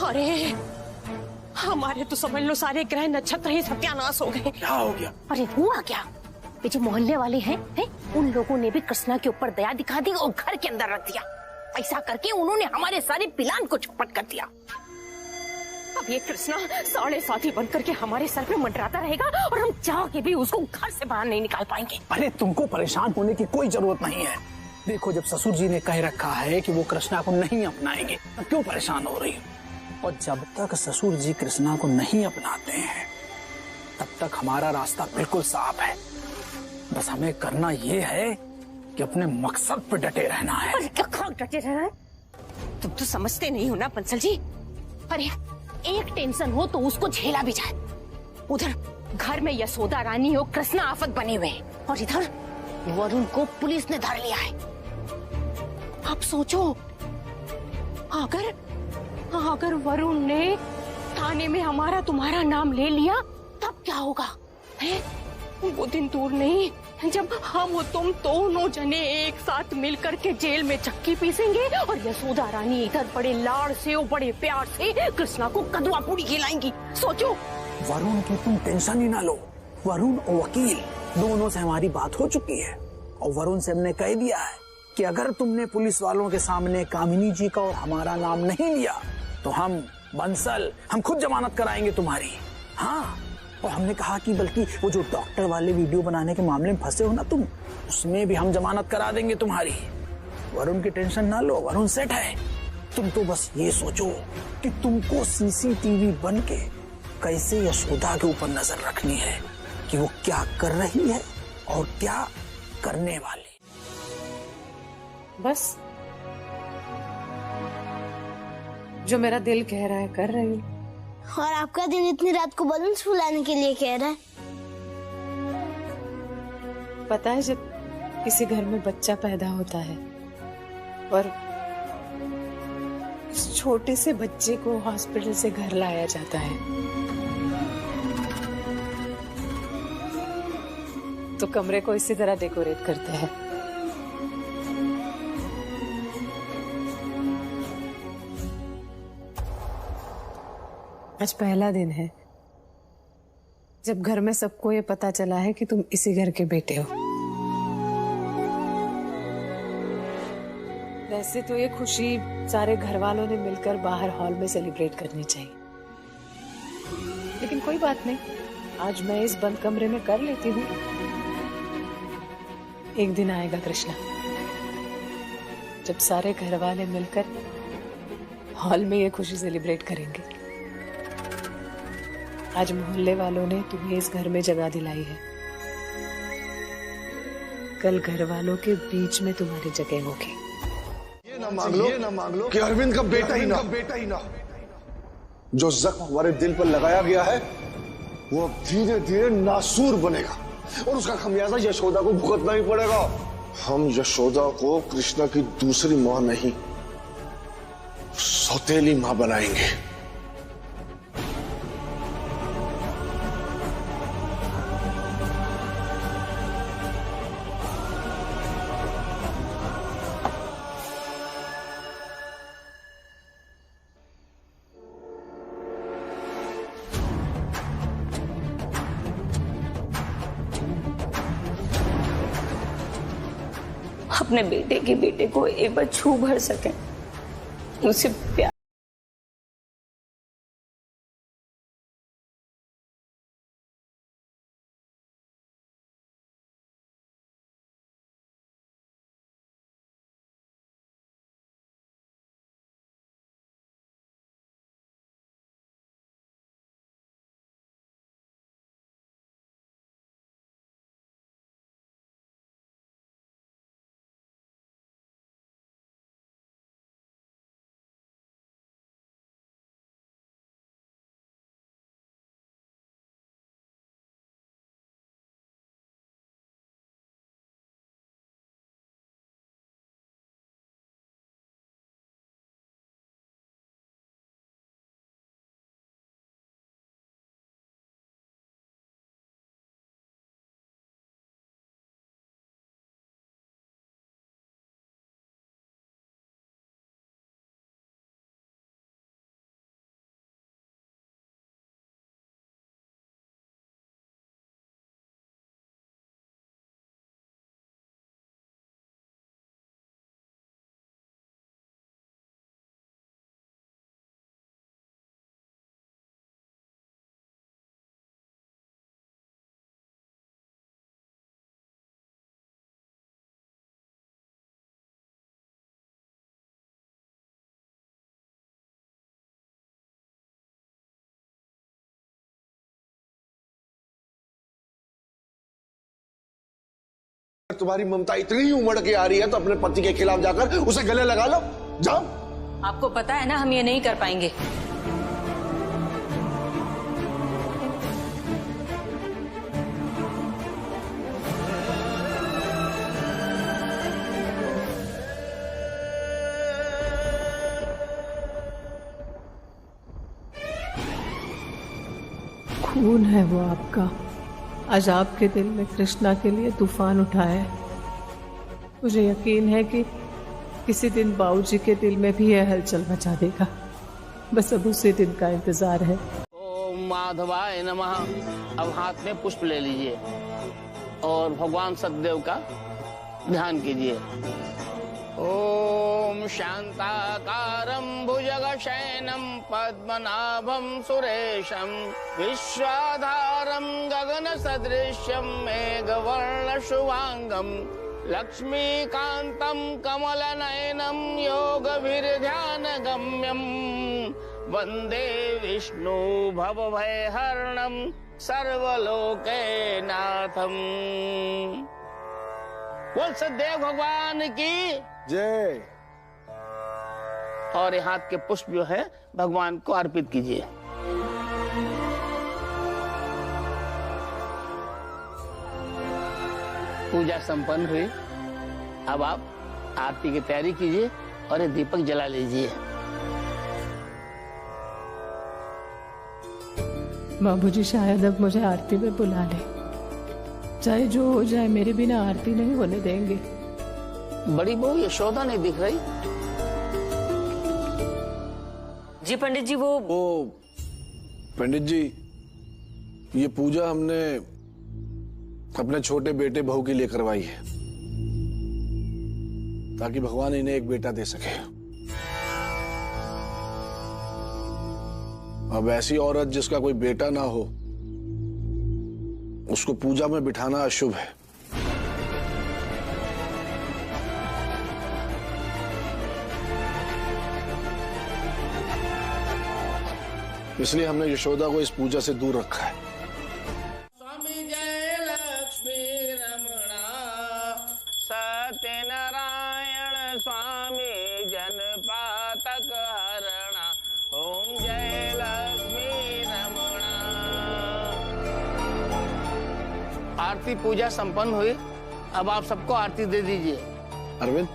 अरे हमारे तो समझ लो सारे ग्रह नक्षत्र ही सत्यानाश हो गए। क्या हो गया? अरे हुआ क्या, ये जो मोहल्ले वाले हैं उन लोगों ने भी कृष्णा के ऊपर दया दिखा दी और घर के अंदर रख दिया। ऐसा करके उन्होंने हमारे सारे प्लान को चौपट कर दिया। अब ये कृष्णा 7.5 बन करके हमारे सर पे मंडराता रहेगा और हम चाह के भी उसको घर से बाहर नहीं निकाल पाएंगे। अरे तुमको परेशान होने की कोई जरूरत नहीं है। देखो, जब ससुर जी ने कह रखा है कि वो कृष्णा को नहीं अपनाएंगे, तो क्यों परेशान हो रही हो? और जब तक ससुर जी कृष्णा को नहीं अपनाते हैं तब तक हमारा रास्ता बिल्कुल साफ है। बस हमें करना ये है कि अपने मकसद पे डटे रहना है। अरे क्या डटे रहना है? तुम तो समझते नहीं हो ना बंसल जी। अरे एक टेंशन हो तो उसको झेला भी जाए। उधर घर में यशोदा रानी और कृष्णा आफत बने हुए हैं और इधर वरुण को पुलिस ने धर लिया है। आप सोचो, अगर वरुण ने थाने में हमारा तुम्हारा नाम ले लिया तब क्या होगा? है? वो दिन दूर नहीं जब हम और तुम दोनों जने एक साथ मिलकर के जेल में चक्की पीसेंगे और यशोदा रानी इधर बड़े लाड़ से और बड़े प्यार से कृष्णा को कदुआ पूड़ी खिलाएंगी। सोचो। वरुण की तुम टेंशन ही ना लो। वरुण और वकील दोनों से हमारी बात हो चुकी है और वरुण से हमने कह दिया है कि अगर तुमने पुलिस वालों के सामने कामिनी जी का और हमारा नाम नहीं लिया तो हम बंसल खुद जमानत कराएंगे तुम्हारी। हाँ, और हमने कहा कि बल्कि वो जो डॉक्टर वाले वीडियो बनाने के मामले में फंसे हो ना तुम, उसमें भी हम जमानत करा देंगे तुम्हारी। वरुण की टेंशन ना लो, वरुण सेट है। तुम तो बस ये सोचो कि तुमको सीसीटीवी बन के कैसे यशोदा के ऊपर नजर रखनी है कि वो क्या कर रही है और क्या करने वाली। बस जो मेरा दिल कह रहा है कर रही हूँ। और आपका दिन इतनी रात को बलून्स फुलाने के लिए कह रहा है। पता है, जब किसी घर में बच्चा पैदा होता है और इस छोटे से बच्चे को हॉस्पिटल से घर लाया जाता है तो कमरे को इसी तरह डेकोरेट करते हैं। आज पहला दिन है जब घर में सबको ये पता चला है कि तुम इसी घर के बेटे हो। वैसे तो ये खुशी सारे घर वालों ने मिलकर बाहर हॉल में सेलिब्रेट करनी चाहिए, लेकिन कोई बात नहीं, आज मैं इस बंद कमरे में कर लेती हूँ। एक दिन आएगा कृष्णा जब सारे घर वाले मिलकर हॉल में ये खुशी सेलिब्रेट करेंगे। आज मोहल्ले वालों ने तुम्हें इस घर में जगह दिलाई है, कल घर वालों के बीच में तुम्हारी जगह होगी। ये ना मांग लो कि अरविंद का बेटा ही ना। जो जख्म हमारे दिल पर लगाया गया है वो अब धीरे धीरे नासूर बनेगा और उसका खमियाजा यशोदा को भुगतना ही पड़ेगा। हम यशोदा को कृष्णा की दूसरी मां नहीं, सौतेली मां बनाएंगे। अपने बेटे के बेटे को एक बार छू भर सकें, उसे प्यार तुम्हारी ममता इतनी उमड़ के आ रही है तो अपने पति के खिलाफ जाकर उसे गले लगा लो, जाओ। आपको पता है ना हम ये नहीं कर पाएंगे। खून है वो आपका, आज आपके दिल में कृष्णा के लिए तूफान उठा है। मुझे यकीन है कि किसी दिन बाबूजी के दिल में भी यह हलचल मचा देगा। बस अब उसी दिन का इंतजार है। ओम माधवाय नमः। अब हाथ में पुष्प ले लीजिए और भगवान सतदेव का ध्यान कीजिए। ओम शांताकारं भुजगशयनं पद्मनाभं सुरेशं विश्वाधारं गगनसदृशं मेघवर्ण शुभांगं लक्ष्मीकान्तं कमलनयनं योगभिर्ध्यानगम्यं वन्दे विष्णु भवभयहरणं सर्वलोकैनाथं। बोल सतदेव भगवान की जय। और ये हाथ के पुष्प जो है भगवान को अर्पित कीजिए। पूजा संपन्न हुई। अब आप आरती की तैयारी कीजिए और ये दीपक जला लीजिए। बाबूजी शायद अब मुझे आरती में बुला ले। चाहे जो हो जाए मेरे बिना आरती नहीं होने देंगे। बड़ी बहू यशोदा नहीं दिख रही। जी पंडित जी वो पंडित जी, ये पूजा हमने अपने छोटे बेटे बहू के लिए करवाई है ताकि भगवान इन्हें एक बेटा दे सके। अब ऐसी औरत जिसका कोई बेटा ना हो उसको पूजा में बिठाना अशुभ है। इसलिए हमने यशोदा को इस पूजा से दूर रखा है। स्वामी जय लक्ष्मी रमणा सत्यनारायण स्वामी जनपातक हरणा। ओम जय लक्ष्मी रमणा। आरती पूजा संपन्न हुई। अब आप सबको आरती दे दीजिए। अरविंद,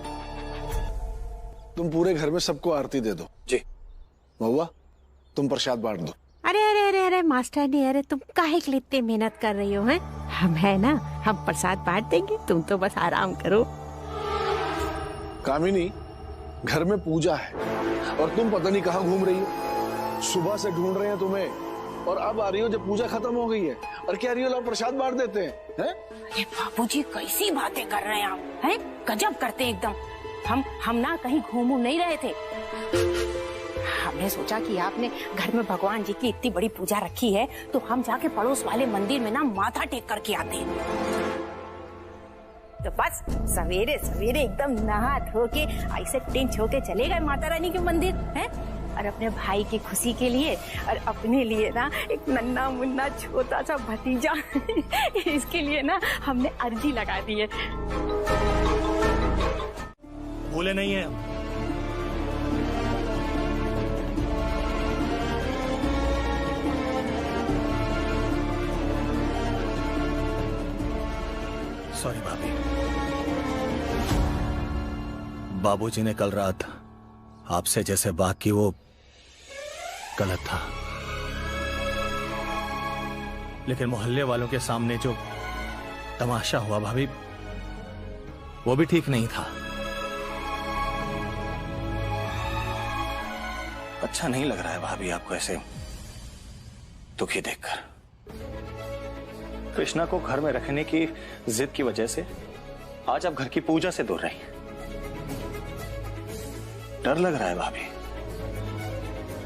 तुम पूरे घर में सबको आरती दे दो। जी। महुआ, तुम प्रसाद बांट दो। अरे अरे अरे अरे मास्टर नहीं, अरे तुम काहे के लिए इतनी मेहनत कर रही हो हैं? हम है ना, हम प्रसाद बांट देंगे, तुम तो बस आराम करो। कामिनी, घर में पूजा है और तुम पता नहीं कहाँ घूम रही हो। सुबह से ढूंढ रहे हैं तुम्हें और अब आ रही हो जब पूजा खत्म हो गई है और कह रही हो लोग प्रसाद बांट देते हैं, हैं? अरे बाबूजी कैसी बातें कर रहे हैं आप, हैं? गजब करते हैं एकदम। हम ना कहीं घूम नहीं रहे थे। हमने सोचा कि आपने घर में भगवान जी की इतनी बड़ी पूजा रखी है तो हम जाके पड़ोस वाले मंदिर में ना माथा टेक करके आते हैं। तो बस सवेरे सवेरे एकदम नहा धो के ऐसे टिंच होके चले गए माता रानी के मंदिर, हैं? और अपने भाई की खुशी के लिए और अपने लिए ना एक नन्ना मुन्ना छोटा सा भतीजा इसके लिए ना हमने अर्जी लगा दी है। भूले नहीं है। सॉरी भाभी। बाबूजी ने कल रात आपसे जैसे बात की वो गलत था, लेकिन मोहल्ले वालों के सामने जो तमाशा हुआ भाभी वो भी ठीक नहीं था। अच्छा नहीं लग रहा है भाभी आपको ऐसे दुखी देखकर। कृष्णा को घर में रखने की जिद की वजह से आज आप घर की पूजा से दूर रही। डर लग रहा है भाभी,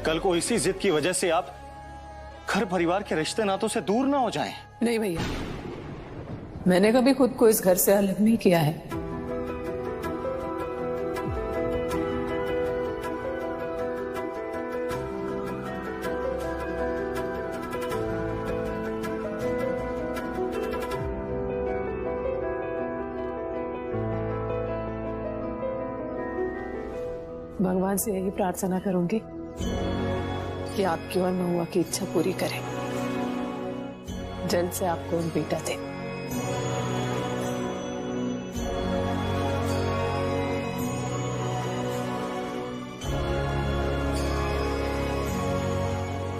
कल को इसी जिद की वजह से आप घर परिवार के रिश्ते नातों से दूर ना हो जाएं। नहीं भैया, मैंने कभी खुद को इस घर से अलग नहीं किया है। भगवान से यही प्रार्थना करूंगी कि आपकी और महुआ की इच्छा पूरी करे, जल्द से आपको एक बेटा दे।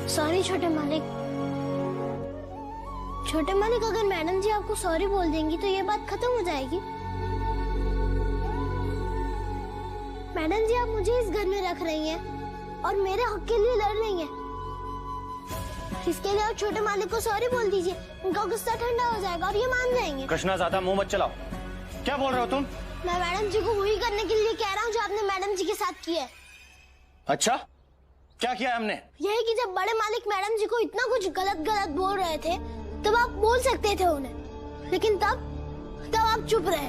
सॉरी छोटे मालिक। छोटे मालिक, अगर मैडम जी आपको सॉरी बोल देंगी तो ये बात खत्म हो जाएगी। मैडम जी, आप मुझे इस घर में रख रही हैं और मेरे हक के लिए लड़ रही हैं। इसके लिए आप छोटे मालिक को सॉरी बोल दीजिए, उनका गुस्सा ठंडा हो जाएगा और ये मान जाएंगे। कृष्णा, ज्यादा मुंह मत चलाओ। क्या बोल रहे हो तुम? मैं मैडम जी को वही करने के लिए कह रहा हूँ जो आपने मैडम जी के साथ किया है। अच्छा, क्या किया हमने? यही कि जब बड़े मालिक मैडम जी को इतना कुछ गलत गलत बोल रहे थे तब आप बोल सकते थे उन्हें, लेकिन तब आप चुप रहे।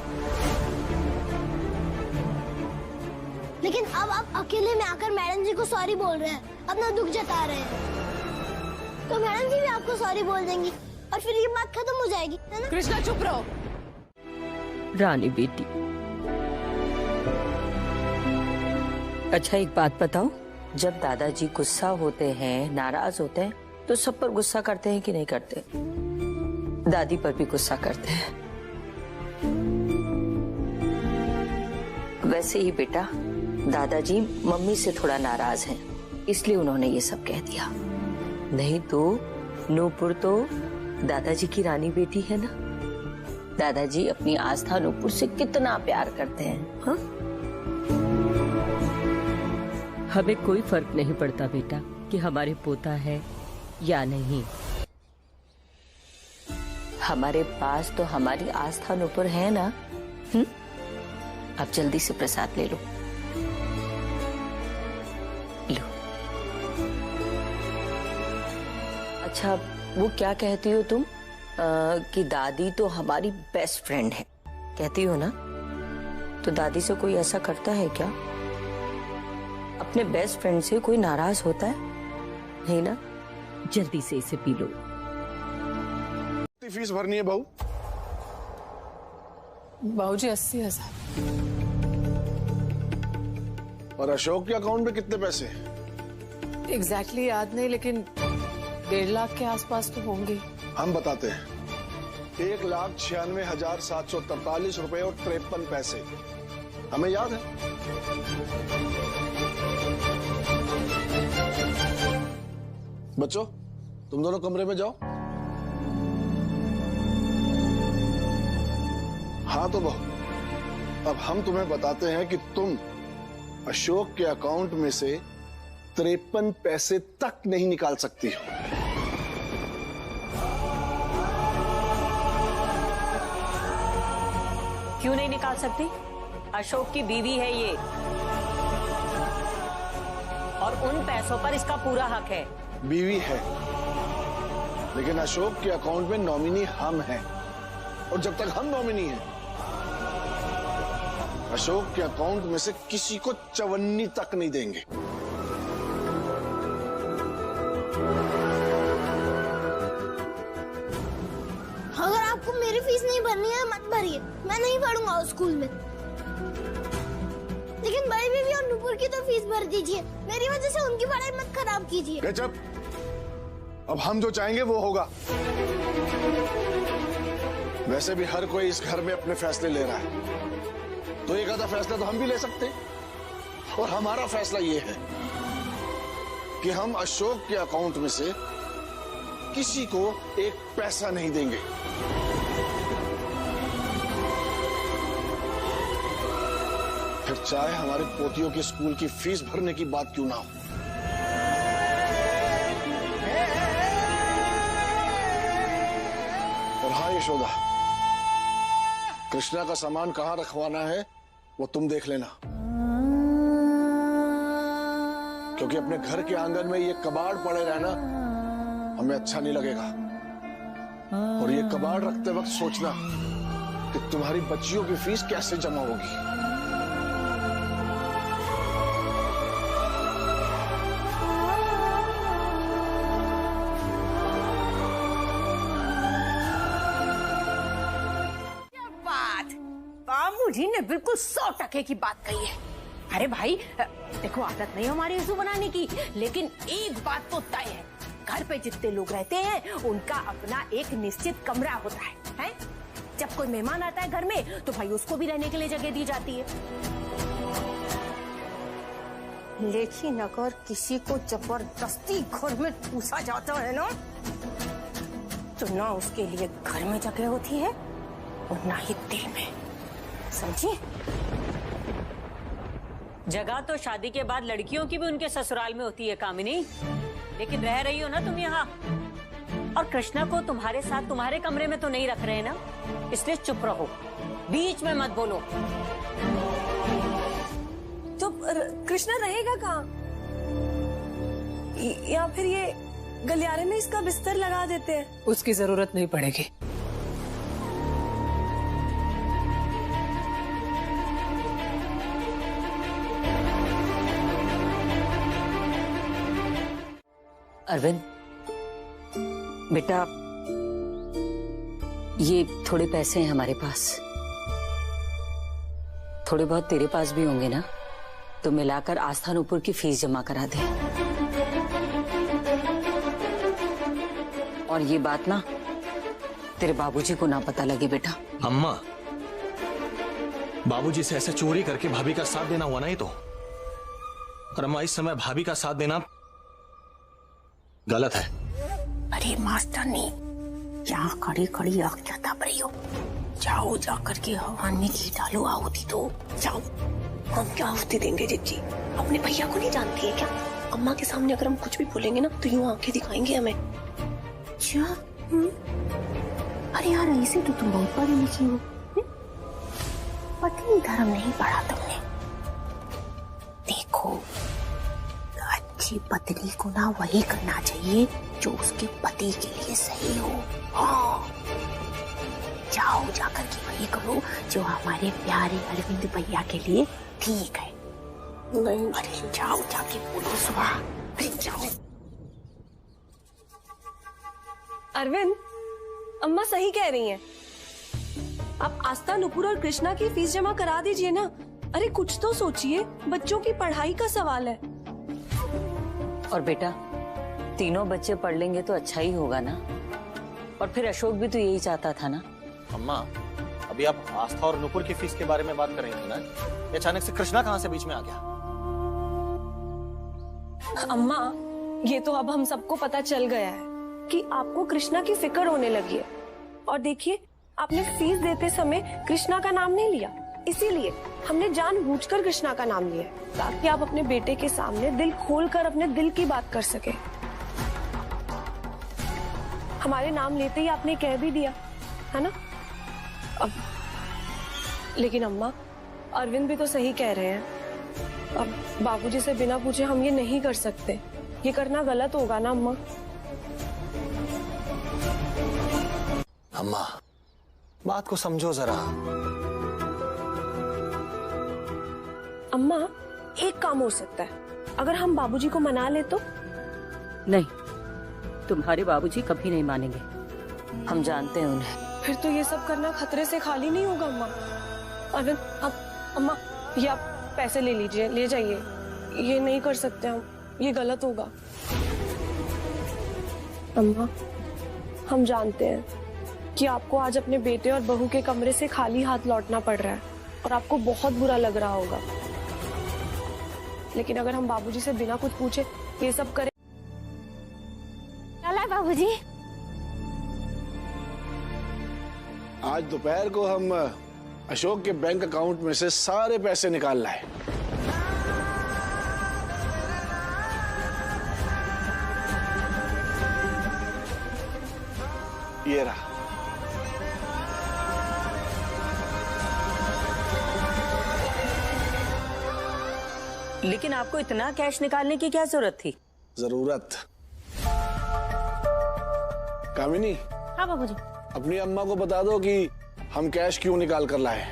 लेकिन अब आप अकेले में आकर मैडम जी को सॉरी बोल रहे हैं, अपना दुख जता रहे हैं, तो मैडम जी भी आपको सॉरी बोल देंगी और फिर ये बात खत्म हो जाएगी, है ना? कृष्णा, चुप रहो। रानी बेटी, अच्छा एक बात बताओ, जब दादाजी गुस्सा होते हैं, नाराज होते हैं, तो सब पर गुस्सा करते हैं कि नहीं करते? दादी पर भी गुस्सा करते हैं। वैसे ही बेटा, दादाजी मम्मी से थोड़ा नाराज हैं, इसलिए उन्होंने ये सब कह दिया। नहीं तो नूपुर तो दादाजी की रानी बेटी है ना। दादाजी अपनी आस्था नूपुर से कितना प्यार करते हैं। हाँ? हमें कोई फर्क नहीं पड़ता बेटा कि हमारे पोता है या नहीं। हमारे पास तो हमारी आस्था नूपुर है ना। अब जल्दी से प्रसाद ले लो। लो। अच्छा, वो क्या कहती हो तुम कि दादी तो हमारी बेस्ट फ्रेंड है, कहती हो ना? तो दादी से कोई ऐसा करता है क्या? अपने बेस्ट फ्रेंड से कोई नाराज होता है? नहीं ना? जल्दी से इसे पी लो। फीस भरनी है बहू? बाबूजी 80,000। और अशोक के अकाउंट में कितने पैसे? एग्जैक्टली याद नहीं, लेकिन 1.5 लाख के आसपास तो होंगे। हम बताते हैं, 1,96,743 रुपए और 53 पैसे हमें याद है। बच्चों, तुम दोनों कमरे में जाओ। हाँ तो बहू, अब हम तुम्हें बताते हैं कि तुम अशोक के अकाउंट में से 53 पैसे तक नहीं निकाल सकती हो। क्यों नहीं निकाल सकती? अशोक की बीवी है ये, और उन पैसों पर इसका पूरा हक है। बीवी है, लेकिन अशोक के अकाउंट में नॉमिनी हम हैं, और जब तक हम नॉमिनी हैं, अशोक के अकाउंट में से किसी को चवन्नी तक नहीं देंगे। अगर आपको मेरी फीस नहीं भरनी है मत भरिए, मैं नहीं पढ़ूंगा उस स्कूल में। लेकिन बड़ी बीवी और नूपुर की तो फीस भर दीजिए, मेरी वजह से उनकी पढ़ाई मत खराब कीजिए। चुप। अब हम जो चाहेंगे वो होगा। वैसे भी हर कोई इस घर में अपने फैसले ले रहा है, तो एक आधा फैसला तो हम भी ले सकते हैं। और हमारा फैसला ये है कि हम अशोक के अकाउंट में से किसी को एक पैसा नहीं देंगे। फिर चाहे हमारे पोतियों के स्कूल की फीस भरने की बात क्यों ना हो। और हाँ यशोदा, कृष्णा का सामान कहाँ रखवाना है वो तुम देख लेना, क्योंकि अपने घर के आंगन में ये कबाड़ पड़े रहना हमें अच्छा नहीं लगेगा। और ये कबाड़ रखते वक्त सोचना कि तुम्हारी बच्चियों की फीस कैसे जमा होगी। बामुजी ने बिल्कुल 100% की बात कही है। अरे भाई देखो, आदत नहीं हमारी आंसू बनाने की, लेकिन एक बात तो तय है, घर पे जितने लोग रहते हैं उनका अपना एक निश्चित कमरा होता है? जब कोई मेहमान आता है घर में तो भाई उसको भी रहने के लिए जगह दी जाती है। लेकिन अगर किसी को जबरदस्ती घर में पूछा जाता है ना, तो ना उसके लिए घर में जगह होती है और ना ही दिल में, समझी? जगह तो शादी के बाद लड़कियों की भी उनके ससुराल में होती है कामिनी, लेकिन रह रही हो ना तुम यहाँ, और कृष्णा को तुम्हारे साथ तुम्हारे कमरे में तो नहीं रख रहे ना, इसलिए चुप रहो, बीच में मत बोलो। तो कृष्णा रहेगा कहाँ? या फिर ये गलियारे में इसका बिस्तर लगा देते हैं? उसकी जरूरत नहीं पड़ेगी। अरविंद बेटा, ये थोड़े पैसे हैं हमारे पास, थोड़े बहुत तेरे पास भी होंगे ना, तो मिलाकर आस्था नूपुर की फीस जमा करा दे। और ये बात ना तेरे बाबूजी को ना पता लगे बेटा। अम्मा, बाबूजी से ऐसे चोरी करके भाभी का साथ देना हुआ ना ये तो। और अम्मा, इस समय भाभी का साथ देना गलत है। अरे मास्टरनी, यहाँ खड़ी खड़ी आग क्या ताप रही हो? जाओ जाकर के हवन में घी डालो, आहुति दो, जाओ। हम क्या आहुति देंगे जिज्जी? अपने भैया को नहीं जानती है क्या? अम्मा के सामने अगर हम कुछ भी बोलेंगे ना तो यूं आंखें दिखाएंगे हमें। क्या? अरे यार, ऐसे तो तुम बहुत पढ़ी लिखी हो, पति धर्म नहीं पढ़ा तुमने। देखो, अच्छी पत्नी को ना वही करना चाहिए जो उसके पति के लिए सही हो। हाँ, जाओ जाकर के वही करो जो हमारे प्यारे अरविंद भैया के लिए ठीक है। नहीं, अरे जाओ जाके बोलो सुबह, अरे जाओ। अरविंद, अम्मा सही कह रही हैं। आप आस्था, नुपुर और कृष्णा की फीस जमा करा दीजिए ना। अरे कुछ तो सोचिए, बच्चों की पढ़ाई का सवाल है। और बेटा, तीनों बच्चे पढ़ लेंगे तो अच्छा ही होगा ना, और फिर अशोक भी तो यही चाहता था ना। अम्मा, अभी आप आस्था और नुपुर की फीस के बारे में बात कर रही थी ना, ये अचानक से कृष्णा कहाँ से बीच में आ गया? अम्मा, ये तो अब हम सबको पता चल गया है कि आपको कृष्णा की फिक्र होने लगी है। और देखिए, आपने फीस देते समय कृष्णा का नाम नहीं लिया, इसीलिए हमने जानबूझकर कृष्णा का नाम लिया, ताकि आप अपने बेटे के सामने दिल खोलकर अपने दिल की बात कर सके। हमारे नाम लेते ही आपने कह भी दिया है ना। अब लेकिन अम्मा, अरविंद भी तो सही कह रहे हैं। अब बाबूजी से बिना पूछे हम ये नहीं कर सकते, ये करना गलत होगा ना अम्मा। अम्मा, बात को समझो जरा। अम्मा, एक काम हो सकता है, अगर हम बाबूजी को मना ले तो? नहीं, तुम्हारे बाबूजी कभी नहीं मानेंगे, हम जानते हैं उन्हें। फिर तो ये सब करना खतरे से खाली नहीं होगा अम्मा। अरविंद, अब अम्मा, ये आप पैसे ले लीजिए, ले जाइए। ये नहीं कर सकते हम, ये गलत होगा। अम्मा, हम जानते हैं कि आपको आज अपने बेटे और बहू के कमरे से खाली हाथ लौटना पड़ रहा है और आपको बहुत बुरा लग रहा होगा, लेकिन अगर हम बाबूजी से बिना कुछ पूछे ये सब करें। चला बाबूजी, आज दोपहर को हम अशोक के बैंक अकाउंट में से सारे पैसे निकाल लाए। ये रहा। लेकिन आपको इतना कैश निकालने की क्या जरूरत थी? जरूरत? कामिनी। हाँ बाबूजी। अपनी अम्मा को बता दो कि हम कैश क्यों निकाल कर लाए,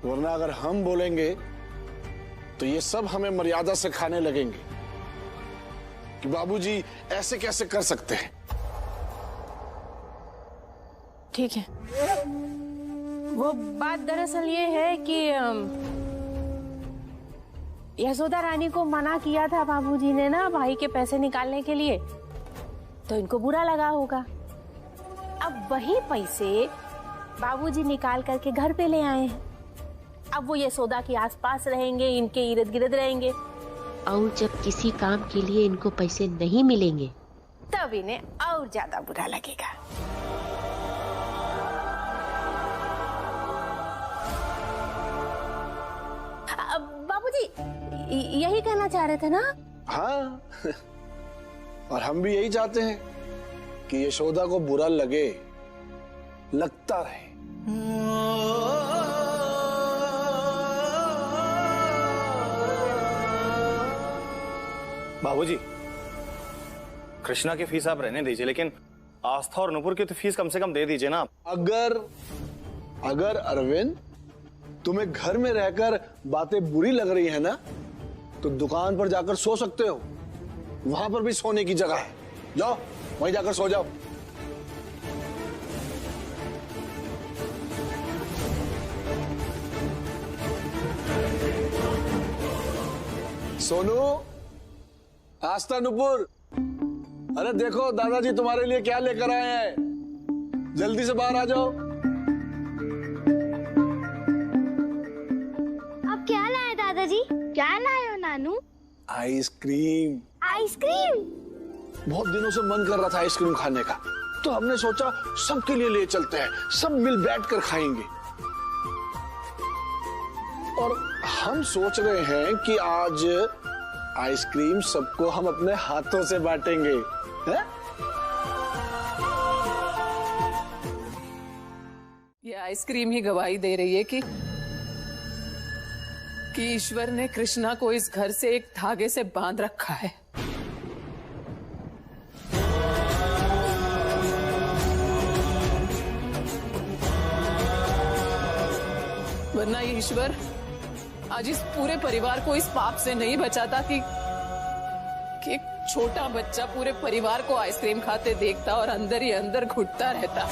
वरना अगर हम बोलेंगे तो ये सब हमें मर्यादा से खाने लगेंगे कि बाबूजी ऐसे कैसे कर सकते हैं। ठीक है, वो बात दरअसल ये है कि यशोदा रानी को मना किया था बाबूजी ने ना भाई के पैसे निकालने के लिए, तो इनको बुरा लगा होगा। अब वही पैसे बाबूजी निकाल करके घर पे ले आए हैं। अब वो यशोदा के आसपास रहेंगे, इनके इर्द गिर्द रहेंगे। और जब किसी काम के लिए इनको पैसे नहीं मिलेंगे तब इन्हें और ज्यादा बुरा लगेगा। बाबूजी यही कहना चाह रहे थे ना? हाँ और हम भी यही चाहते हैं कि यशोदा को बुरा लगे, लगता रहे। बाबूजी, कृष्णा की फीस आप रहने दीजिए, लेकिन आस्था और नुपुर की तो फीस कम से कम दे दीजिए ना। अगर अरविंद तुम्हें घर में रहकर बातें बुरी लग रही है ना, तो दुकान पर जाकर सो सकते हो। वहां पर भी सोने की जगह है, जाओ वहीं जाकर सो जाओ। सोनू, आस्था, नुपुर, अरे देखो दादाजी तुम्हारे लिए क्या लेकर आए हैं, जल्दी से बाहर आ जाओ। आप क्या लाए दादाजी? क्या लाए हो नानू? आइसक्रीम। आइसक्रीम? बहुत दिनों से मन कर रहा था आइसक्रीम खाने का, तो हमने सोचा सबके लिए ले चलते हैं, सब मिल बैठ कर खाएंगे। और हम सोच रहे हैं कि आज आइसक्रीम सबको हम अपने हाथों से बांटेंगे, हैं? ये आइसक्रीम ही गवाही दे रही है कि ईश्वर ने कृष्णा को इस घर से एक धागे से बांध रखा है। वरना ईश्वर आज इस पूरे परिवार को इस पाप से नहीं बचाता कि एक छोटा बच्चा पूरे परिवार को आइसक्रीम खाते देखता और अंदर ही अंदर घुटता रहता।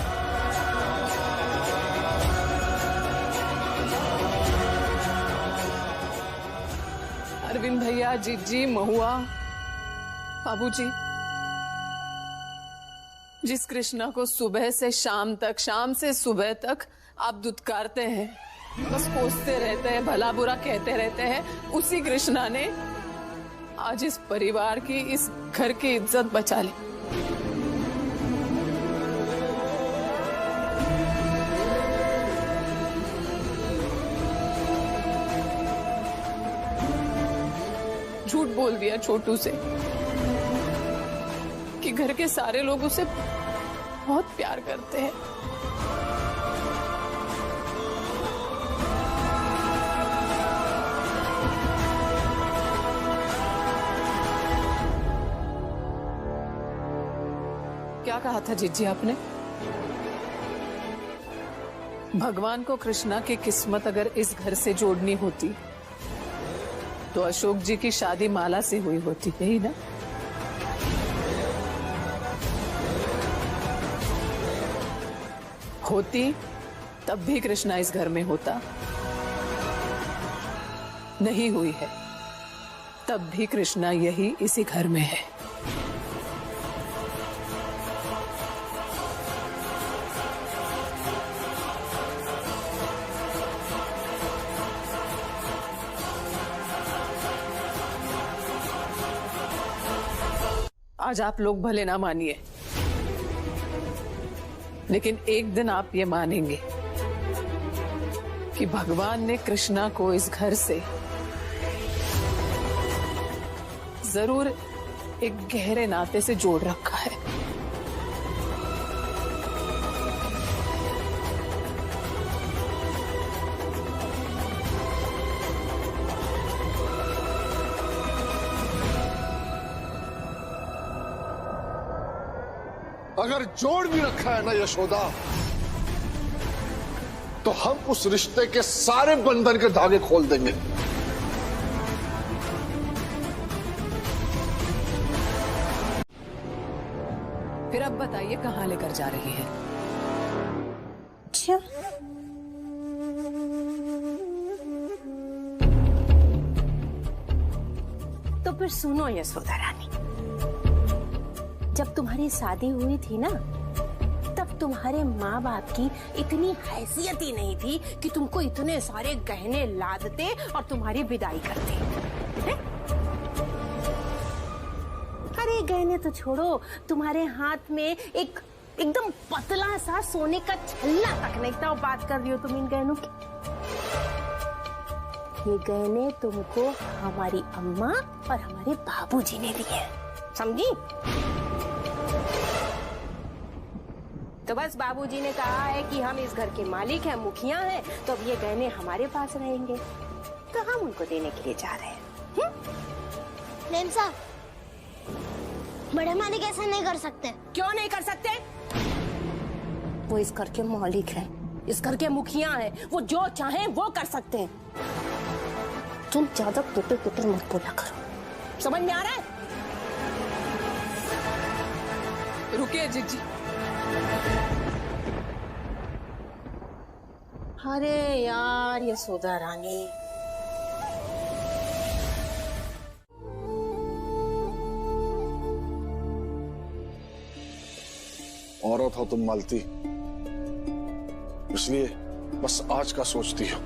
अरविंद भैया, जीजी, महुआ, बाबूजी, जिस कृष्णा को सुबह से शाम तक, शाम से सुबह तक आप दुत्कारते हैं, बस कोसते रहते हैं, भला बुरा कहते रहते हैं, उसी कृष्णा ने आज इस परिवार की, इस घर की इज्जत बचा ली। झूठ बोल दिया छोटू से कि घर के सारे लोग उसे बहुत प्यार करते हैं। क्या कहा था जीजी आपने? भगवान को कृष्णा की किस्मत अगर इस घर से जोड़नी होती तो अशोक जी की शादी माला से हुई होती, यही ना? होती तब भी कृष्णा इस घर में होता, नहीं हुई है तब भी कृष्णा यही इसी घर में है। आज आप लोग भले ना मानिए, लेकिन एक दिन आप ये मानेंगे कि भगवान ने कृष्णा को इस घर से जरूर एक गहरे नाते से जोड़ रखा है। अगर जोड़ भी रखा है ना यशोदा, तो हम उस रिश्ते के सारे बंधन के धागे खोल देंगे। फिर अब बताइए कहाँ लेकर जा रही है? अच्छा, फिर सुनो यशोदा रानी, जब तुम्हारी शादी हुई थी ना, तब तुम्हारे माँ बाप की इतनी हैसियत ही नहीं थी कि तुमको इतने सारे गहने लादते और तुम्हारी विदाई करते हैं? अरे गहने तो छोड़ो, तुम्हारे हाथ में एकदम पतला सा सोने का छल्ला तक नहीं था। बात कर रही हो तुम इन गहनों की? ये गहने तुमको हमारी अम्मा और हमारे बाबूजी ने दिए, समझी? तो बस बाबूजी ने कहा है कि हम इस घर के मालिक हैं, मुखिया हैं, तो अब ये गहने हमारे पास रहेंगे, तो हम उनको देने के लिए जा रहे हैं। मैम साहब, बड़े मालिक ऐसा नहीं कर सकते। क्यों नहीं कर सकते? वो इस घर के मालिक हैं, इस घर के मुखिया हैं, वो जो चाहें वो कर सकते हैं। तुम ज्यादा कुटर कुटर मत बोला करो, समझ में आ रहा है? रुकिए जीजी। अरे यार यशोदा रानी, औरत हो तुम मालती, इसलिए बस आज का सोचती हो।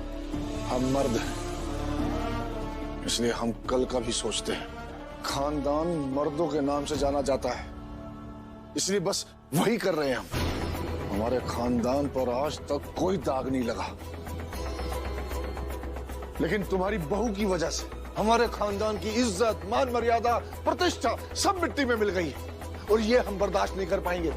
हम मर्द हैं, इसलिए हम कल का भी सोचते हैं। खानदान मर्दों के नाम से जाना जाता है, इसलिए बस वही कर रहे हैं हम। हमारे खानदान पर आज तक कोई दाग नहीं लगा, लेकिन तुम्हारी बहू की वजह से हमारे खानदान की इज्जत, मान मर्यादा, प्रतिष्ठा सब मिट्टी में मिल गई है, और ये हम बर्दाश्त नहीं कर पाएंगे।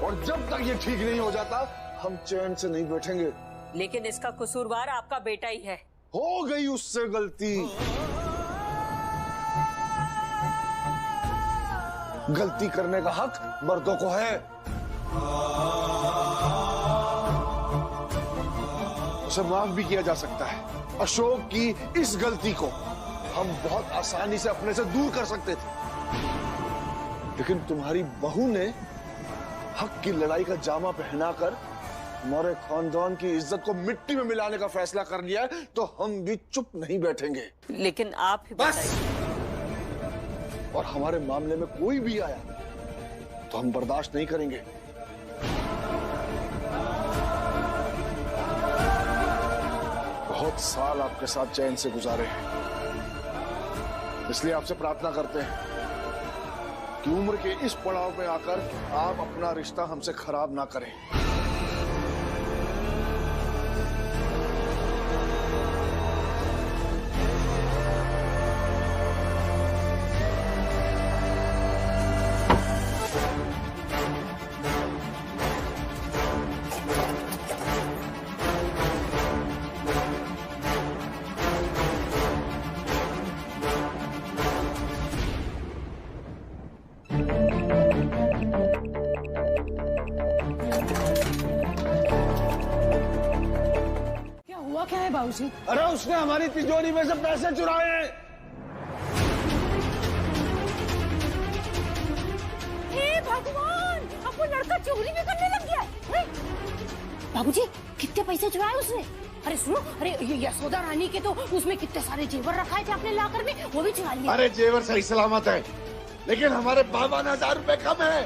और जब तक ये ठीक नहीं हो जाता, हम चैन से नहीं बैठेंगे। लेकिन इसका कसूरवार आपका बेटा ही है। हो गई उससे गलती, गलती करने का हक मर्दों को है। उसे माफ भी किया जा सकता है। अशोक की इस गलती को हम बहुत आसानी से अपने से दूर कर सकते थे, लेकिन तुम्हारी बहू ने हक की लड़ाई का जामा पहनाकर हमारे खानदान की इज्जत को मिट्टी में मिलाने का फैसला कर लिया है, तो हम भी चुप नहीं बैठेंगे। लेकिन आप ही बस, और हमारे मामले में कोई भी आया तो हम बर्दाश्त नहीं करेंगे। बहुत साल आपके साथ चैन से गुजारे हैं, इसलिए आपसे प्रार्थना करते हैं कि उम्र के इस पड़ाव में आकर आप अपना रिश्ता हमसे खराब ना करें। क्या है बाबूजी? अरे उसने हमारी तिजोरी में से पैसे चुराए हैं। हे भगवान, अब वो लड़का चोरी भी करने लग गया है। बाबूजी, कितने पैसे चुराए उसने? अरे सुनो, अरे ये यशोदा रानी के तो उसमें कितने सारे जेवर रखाए थे अपने लाकर में, वो भी चुरा लिए। अरे जेवर सही सलामत है, लेकिन हमारे 52,000 रुपए कम है।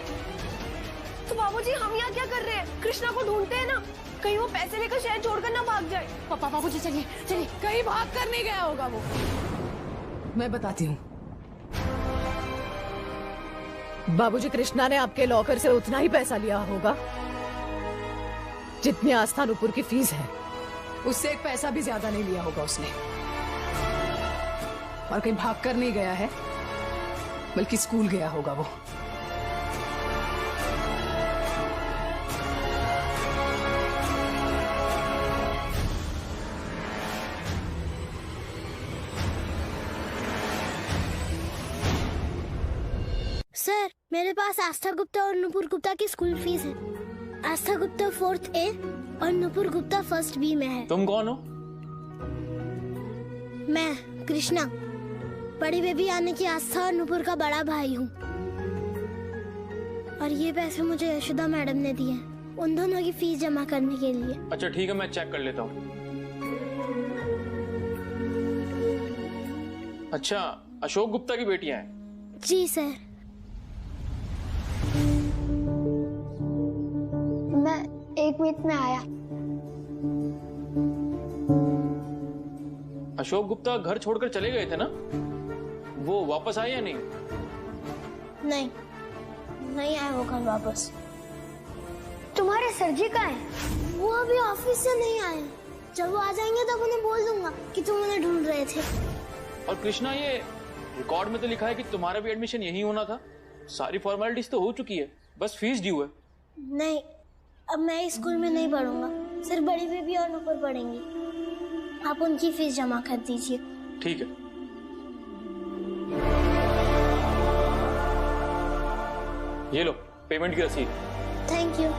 तो बाबूजी हम यहाँ क्या कर रहे हैं? कृष्णा को ढूंढते हैं ना, कहीं वो पैसे लेकर शहर छोड़कर ना भाग जाए। पापा बाबूजी चलिए चलिए, कहीं भाग कर नहीं गया होगा वो। मैं बताती हूँ। बाबूजी, कृष्णा ने आपके लॉकर से उतना ही पैसा लिया होगा जितनी आस्था नुपुर की फीस है। उससे एक पैसा भी ज्यादा नहीं लिया होगा उसने। और कहीं भाग कर नहीं गया है, बल्कि स्कूल गया होगा वो। सर, मेरे पास आस्था गुप्ता और नुपुर गुप्ता की स्कूल फीस है। आस्था गुप्ता 4th A और नुपुर गुप्ता 1st B में है। तुम कौन हो? मैं कृष्णा, बड़ी बेबी यानी कि आस्था और नुपुर का बड़ा भाई हूँ। और ये पैसे मुझे यशोदा मैडम ने दिए हैं, उन दोनों की फीस जमा करने के लिए। अच्छा ठीक है, मैं चेक कर लेता हूँ। अच्छा, अशोक गुप्ता की बेटियां हैं? जी सर। मैं 1 मिनट में आया। अशोक गुप्ता घर छोड़कर चले गए थे ना, वो वापस आए या नहीं? नहीं आए वो घर वापस। तुम्हारे सर जी कहाँ हैं? वो अभी ऑफिस से नहीं आए। जब वो आ जाएंगे तब उन्हें बोल दूंगा कि तुम उन्हें ढूंढ रहे थे। और कृष्णा, ये रिकॉर्ड में तो लिखा है कि तुम्हारा भी एडमिशन यही होना था। सारी फॉर्मेलिटीज तो हो चुकी है, बस फीस ड्यू है। नहीं, अब मैं इस स्कूल में नहीं पढ़ूंगा, सिर्फ बड़ी बेबी और नुपुर पढ़ेंगी। आप उनकी फीस जमा कर दीजिए। ठीक है। ये लो पेमेंट की रसीद। Thank you.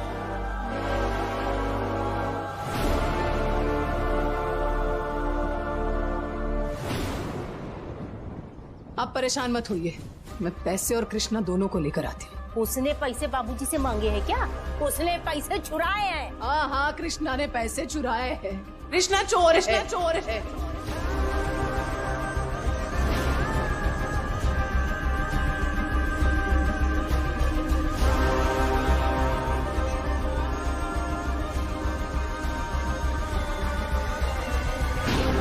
आप परेशान मत होइए, मैं पैसे और कृष्णा दोनों को लेकर आती हूँ। उसने पैसे बाबूजी से मांगे हैं क्या? उसने पैसे चुराए हैं। हाँ, कृष्णा ने पैसे चुराए हैं। कृष्णा चोर है।